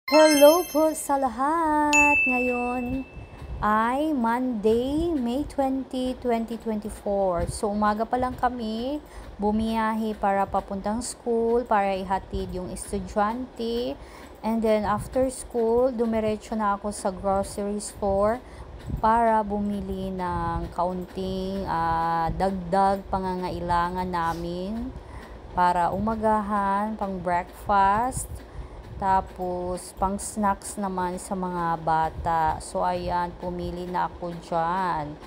Hello po sa lahat! Ngayon ay Monday, May 20, 2024. So umaga pa lang kami bumiyahe para papuntang school para ihatid yung estudyante. And then after school, dumiretso na ako sa grocery store para bumili ng kaunting dagdag pangangailangan namin para umagahan, pang breakfast. Tapos, pang snacks naman sa mga bata. So, ayan, pumili na ako dyan.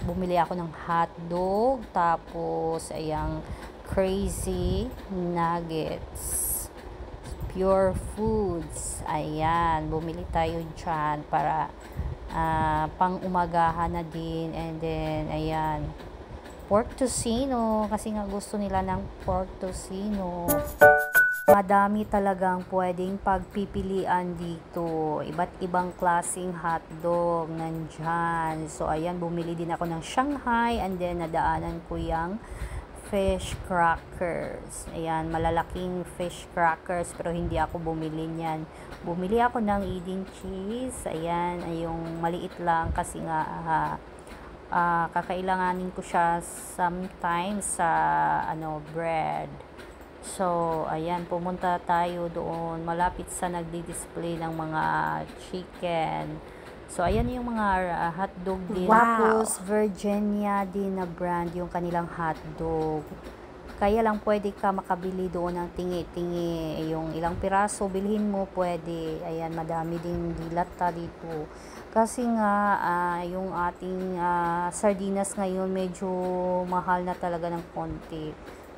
Bumili ako ng hotdog. Tapos, ayan, crazy nuggets. Pure foods. Ayan, bumili tayo dyan para pang umagahan na din. And then, ayan, pork tocino. Kasi nga gusto nila ng pork tocino. Madami talagang pwedeng pagpipilian dito. Iba't ibang klaseng hotdog nandyan. So, ayan, bumili din ako ng Shanghai and then nadaanan ko yung fish crackers. Ayan, malalaking fish crackers pero hindi ako bumili niyan. Bumili ako ng Eden cheese. Ayan, yung maliit lang kasi nga kakailanganin ko siya sometimes sa bread. So, ayan, pumunta tayo doon, malapit sa nagdi-display ng mga chicken. So, ayan yung mga hotdog din. Wow! Tapos, Virginia din na brand yung kanilang hotdog. Kaya lang pwede ka makabili doon ng tingi-tingi. Yung ilang piraso, bilhin mo, pwede. Ayan, madami din dilata dito. Kasi nga, yung ating sardinas ngayon, medyo mahal na talaga ng konti.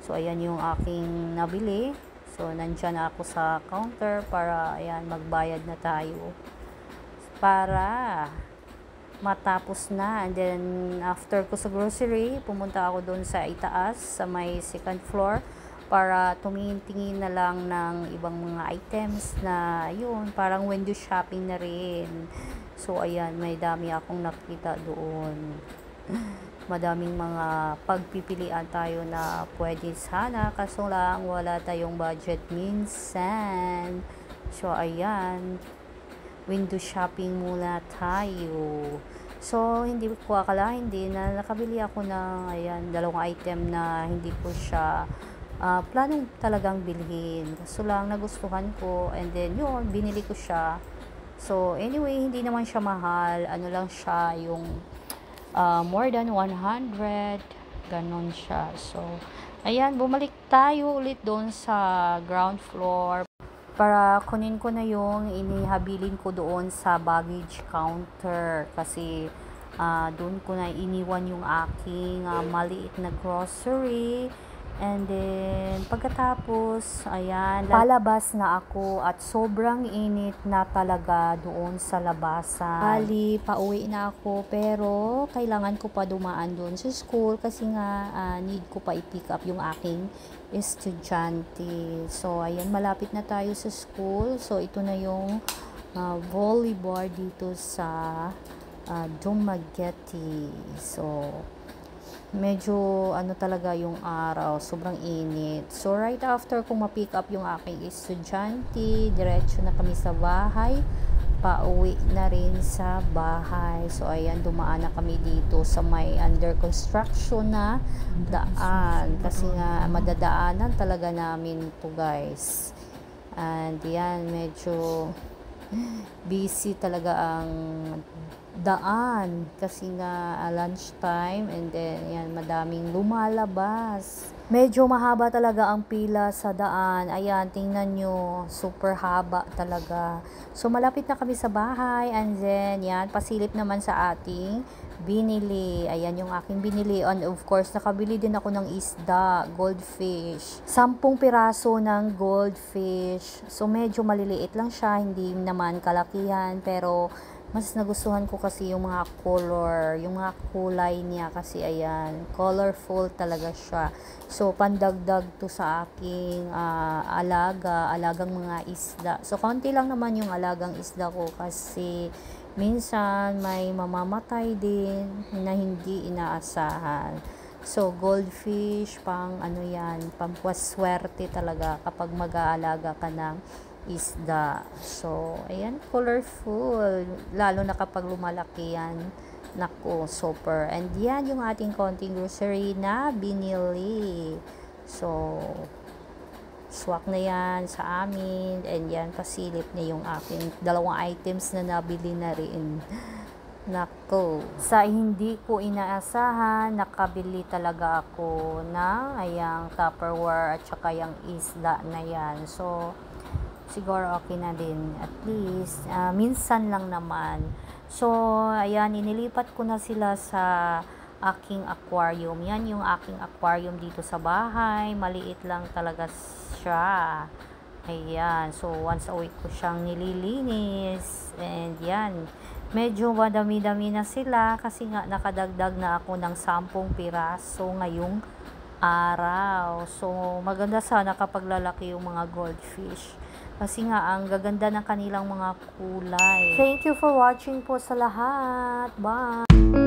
So, ayan yung aking nabili. So, nandyan na ako sa counter para, ayan, magbayad na tayo. Para matapos na. And then, after ko sa grocery, pumunta ako doon sa itaas, sa may second floor, para tumingin-tingin na lang ng ibang mga items na, yun, parang window shopping na rin. So, ayan, may dami akong nakita doon. Madaming mga pagpipilian tayo na pwede sana, kaso lang wala tayong budget minsan. So, ayan, window shopping muna tayo. So, hindi ko akalain din na nakabili ako ng, ayan, 2 item na hindi ko siya planong talagang bilhin. Kaso lang nagustuhan ko and then yun, binili ko siya. So, anyway, hindi naman siya mahal. Ano lang siya, yung more than 100, ganon siya. So, ayan, bumalik tayo ulit doon sa ground floor para kunin ko na yung inihabilin ko doon sa baggage counter kasi doon ko na iniwan yung aking maliit na grocery. And then, pagkatapos, ayan, palabas na ako at sobrang init na talaga doon sa labasan. Bali, pauwi na ako pero kailangan ko pa dumaan doon sa school kasi nga need ko pa i-pick up yung aking estudyante. So, ayan, malapit na tayo sa school. So, ito na yung volleyball dito sa Dumaguete. So, medyo talaga yung araw, sobrang init. So, right after kung ma-pick up yung aking estudyante, diretso na kami sa bahay, pauwi na rin sa bahay. So, ayan, dumaan na kami dito sa may under construction na daan. Kasi nga, madadaanan talaga namin ito, guys. And, yan, medyo busy talaga ang daan kasi nga lunch time and then yan madaming lumalabas. Medyo mahaba talaga ang pila sa daan. Ayan, tingnan nyo, super haba talaga. So malapit na kami sa bahay and then yan, pasilip naman sa ating binili. Ayan yung aking binili and of course nakabili din ako ng isda, goldfish. 10 piraso ng goldfish. So medyo maliliit lang siya, hindi naman kalakihan pero mas nagustuhan ko kasi yung mga color, yung mga kulay niya kasi ayan, colorful talaga siya. So, pandagdag to sa aking alagang mga isda. So, konti lang naman yung alagang isda ko kasi minsan may mamamatay din na hindi inaasahan. So, goldfish, pang yan, pampaswerte talaga kapag mag-aalaga ka ng isda. So, ayan, colorful. Lalo na kapag lumalaki yan. Naku, super. And yan yung ating konting grocery na binili. So, swak na yan sa amin. And yan, pasilip na yung aking dalawang items na nabili na rin. Nako, sa hindi ko inaasahan, nakabili talaga ako ng ayang Tupperware at saka yung isda na yan. So, siguro okay na din. At least, minsan lang naman. So, ayan, inilipat ko na sila sa aking aquarium. Yan yung aking aquarium dito sa bahay. Maliit lang talaga siya. Ayan. So, once a week ko siyang nililinis. And yan. Medyo madami-dami na sila kasi nga nakadagdag na ako ng 10 piraso ngayong araw. So, maganda sana kapag lalaki yung mga goldfish. Kasi nga, ang gaganda ng kanilang mga kulay. Thank you for watching po sa lahat. Bye!